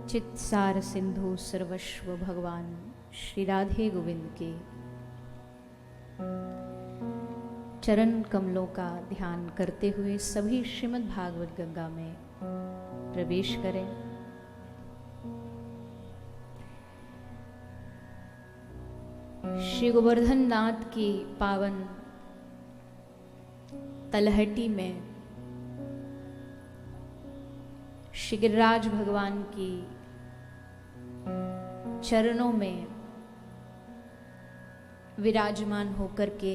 चित्सार सिंधु सर्वस्व भगवान श्री राधे गोविंद के चरण कमलों का ध्यान करते हुए सभी श्रीमद् भागवत गंगा में प्रवेश करें। श्री गोवर्धन नाथ की पावन तलहटी में श्री गिरिराज भगवान की चरणों में विराजमान होकर के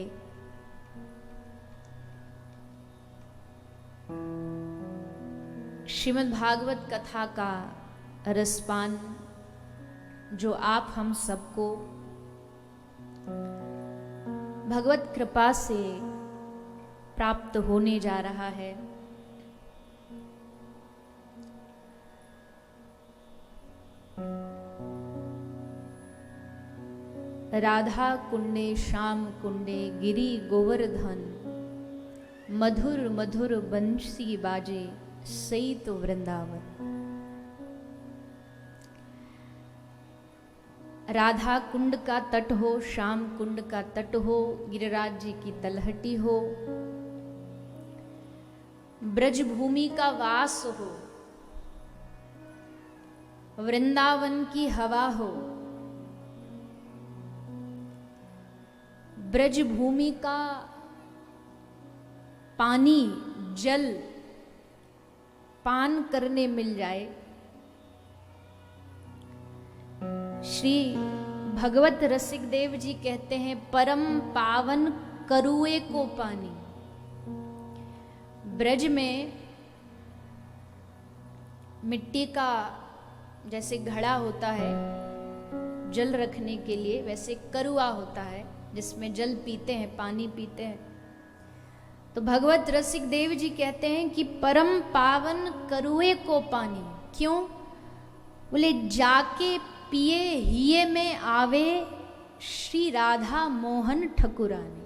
श्रीमद् भागवत कथा का रसपान जो आप हम सबको भगवत कृपा से प्राप्त होने जा रहा है, राधा कुंडे श्याम कुंडे गिरी गोवर्धन मधुर मधुर बंसी बाजे सई तो वृंदावन। राधा कुंड का तट हो, श्याम कुंड का तट हो, गिरिराज जी की तलहटी हो, ब्रज भूमि का वास हो, वृंदावन की हवा हो, ब्रज भूमि का पानी जल पान करने मिल जाए। श्री भगवत रसिक देव जी कहते हैं, परम पावन करुए को पानी। ब्रज में मिट्टी का जैसे घड़ा होता है जल रखने के लिए, वैसे करुआ होता है जिसमें जल पीते हैं, पानी पीते हैं। तो भगवत रसिक देव जी कहते हैं कि परम पावन करुए को पानी। क्यों? बोले जाके पिए हिये में आवे श्री राधा मोहन ठकुरानी।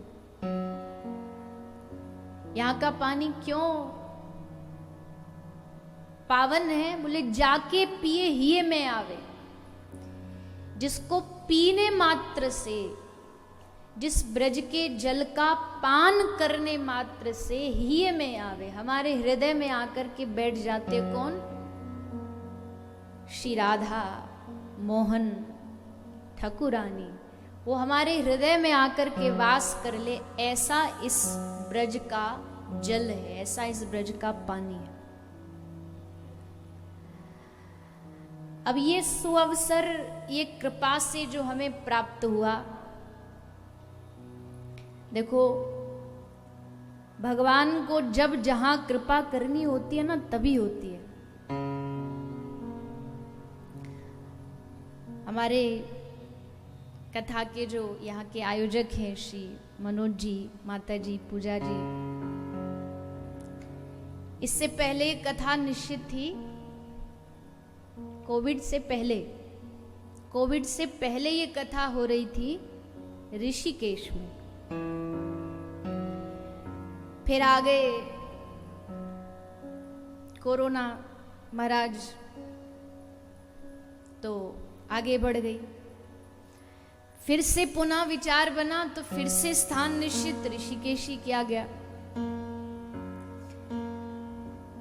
यहाँ का पानी क्यों पावन है? बोले जाके पिए हिये में आवे। जिसको पीने मात्र से, जिस ब्रज के जल का पान करने मात्र से हिये में आवे, हमारे हृदय में आकर के बैठ जाते कौन? श्री राधा मोहन ठकुरानी। वो हमारे हृदय में आकर के वास कर ले, ऐसा इस ब्रज का जल है, ऐसा इस ब्रज का पानी है। अब ये सुअवसर, ये कृपा से जो हमें प्राप्त हुआ, देखो भगवान को जब जहां कृपा करनी होती है ना, तभी होती है। हमारे कथा के जो यहाँ के आयोजक हैं श्री मनोज जी, माता जी, पूजा जी, इससे पहले कथा निश्चित थी। कोविड से पहले ये कथा हो रही थी ऋषिकेश में। फिर आ गए कोरोना महाराज, तो आगे बढ़ गई। फिर से पुनः विचार बना, तो फिर से स्थान निश्चित ऋषिकेश ही किया गया।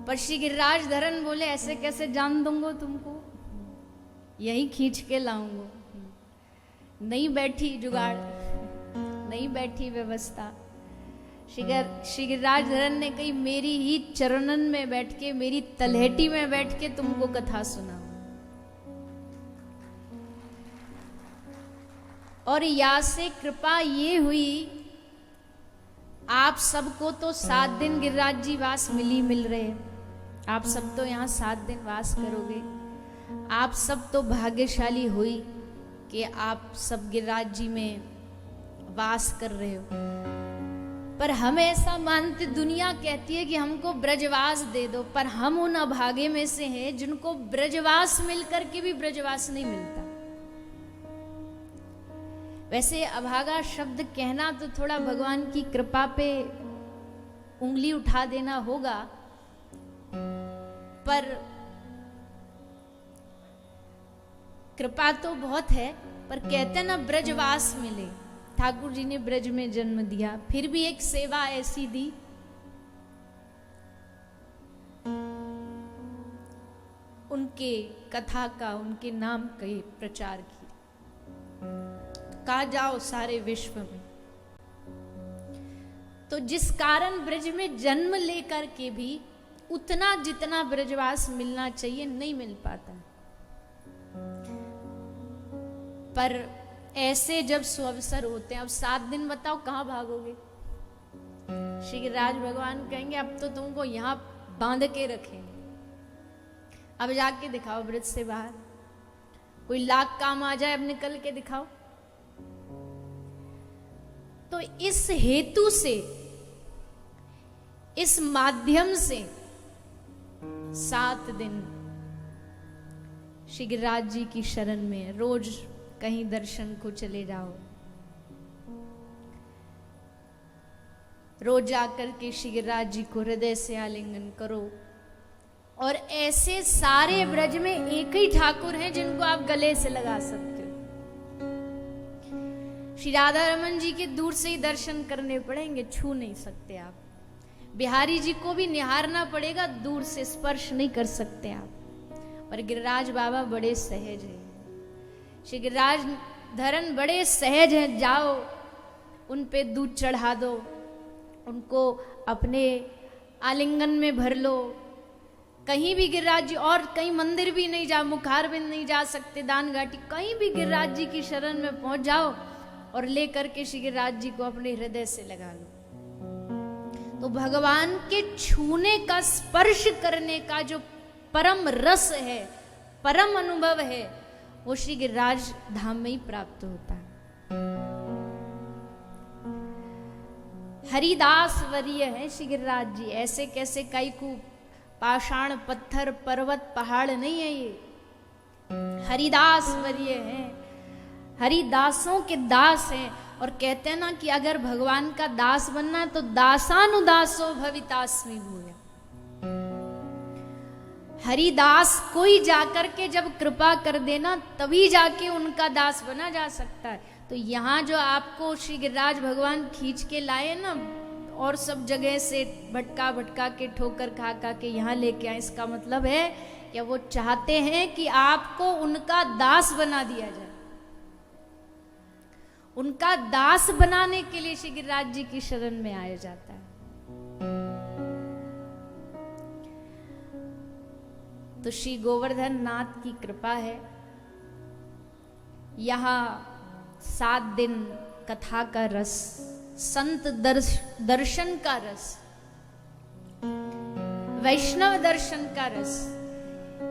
पर श्री गिरिराज धरन बोले, ऐसे कैसे जान दूंगा तुमको, यही खींच के लाऊंगा। नहीं बैठी जुगाड़, नहीं बैठी व्यवस्था। श्री गिरिराज धरन ने कही, मेरी ही चरणन में बैठ के, मेरी तलहटी में बैठ के तुमको कथा सुना। और या से कृपा ये हुई, आप सबको तो 7 दिन गिरिराज जी वास मिल रहे हैं। आप सब तो यहाँ 7 दिन वास करोगे। आप सब तो भाग्यशाली हुई कि आप सब गिरिराज जी में वास कर रहे हो। पर हम ऐसा मानते, दुनिया कहती है कि हमको ब्रजवास दे दो, पर हम उन अभागे में से हैं जिनको ब्रजवास मिलकर के भी ब्रजवास नहीं मिलता। वैसे अभागा शब्द कहना तो थोड़ा भगवान की कृपा पे उंगली उठा देना होगा, पर कृपा तो बहुत है, पर कहते ना ब्रजवास मिले। ठाकुर जी ने ब्रज में जन्म दिया, फिर भी एक सेवा ऐसी दी, उनके कथा का, उनके नाम का प्रचार किया। कहा जाओ सारे विश्व में। तो जिस कारण ब्रज में जन्म लेकर के भी उतना जितना ब्रजवास मिलना चाहिए नहीं मिल पाता। पर ऐसे जब सुअवसर होते हैं, अब 7 दिन बताओ कहां भागोगे। श्री गिरिराज भगवान कहेंगे अब तो तुमको यहां बांध के रखेंगे, अब जाके दिखाओ ब्रज से बाहर। कोई लाख काम आ जाए, अब निकल के दिखाओ। तो इस हेतु से, इस माध्यम से 7 दिन श्री गिरिराज जी की शरण में रोज कहीं दर्शन को चले जाओ, रोज जाकर के श्री गिरिराज जी को हृदय से आलिंगन करो। और ऐसे सारे ब्रज में एक ही ठाकुर हैं जिनको आप गले से लगा सकते हो। श्री राधा रमन जी के दूर से ही दर्शन करने पड़ेंगे, छू नहीं सकते आप। बिहारी जी को भी निहारना पड़ेगा, दूर से स्पर्श नहीं कर सकते आप। पर गिरिराज बाबा बड़े सहज हैं, श्री गिरिराज धरन बड़े सहज हैं। जाओ उन पे दूध चढ़ा दो, उनको अपने आलिंगन में भर लो। कहीं भी गिरिराज जी, और कहीं मंदिर भी नहीं जा, मुखारबिंद नहीं जा सकते, दान घाटी, कहीं भी गिरिराज जी की शरण में पहुंच जाओ और लेकर के श्री गिरिराज जी को अपने हृदय से लगा लो। तो भगवान के छूने का, स्पर्श करने का जो परम रस है, परम अनुभव है, वो श्री गिरिराज धाम में ही प्राप्त होता है। हरिदास वर्य है श्री गिरिराज जी, ऐसे कैसे काईकू पाषाण पत्थर पर्वत पहाड़ नहीं है ये। हरिदास वर्य हैं, हरिदासों के दास हैं। और कहते हैं ना कि अगर भगवान का दास बनना है तो दासानुदासो भवितास्मि भूया। हरिदास कोई जाकर के जब कृपा कर देना तभी जाके उनका दास बना जा सकता है। तो यहाँ जो आपको श्री गिरिराज भगवान खींच के लाए ना, और सब जगह से भटका भटका के, ठोकर खा खा के यहाँ लेके आए, इसका मतलब है कि वो चाहते हैं कि आपको उनका दास बना दिया जाए। उनका दास बनाने के लिए श्री गिरिराज जी की शरण में आया जाता है। तो श्री गोवर्धन नाथ की कृपा है। यहाँ 7 दिन कथा का रस, संत दर्शन का रस, वैष्णव दर्शन का रस।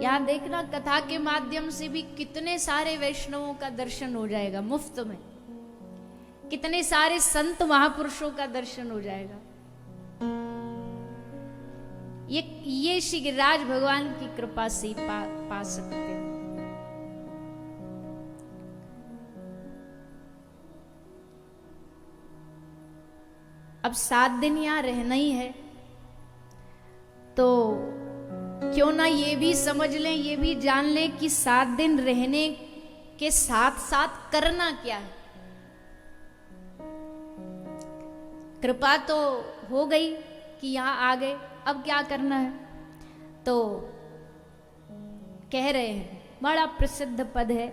यहां देखना कथा के माध्यम से भी कितने सारे वैष्णवों का दर्शन हो जाएगा मुफ्त में, कितने सारे संत महापुरुषों का दर्शन हो जाएगा। ये श्री गिरिराज भगवान की कृपा से पा सकते हैं। अब 7 दिन यहाँ रहना ही है, तो क्यों ना ये भी समझ लें, ये भी जान लें कि 7 दिन रहने के साथ साथ करना क्या है। कृपा तो हो गई कि यहाँ आ गए, अब क्या करना है। तो कह रहे हैं, बड़ा प्रसिद्ध पद है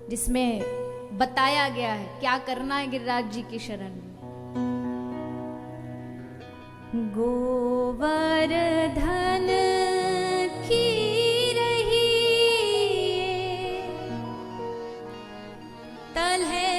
जिसमें बताया गया है क्या करना है गिरिराज जी की शरण में। गोवर्धन की रही तलहे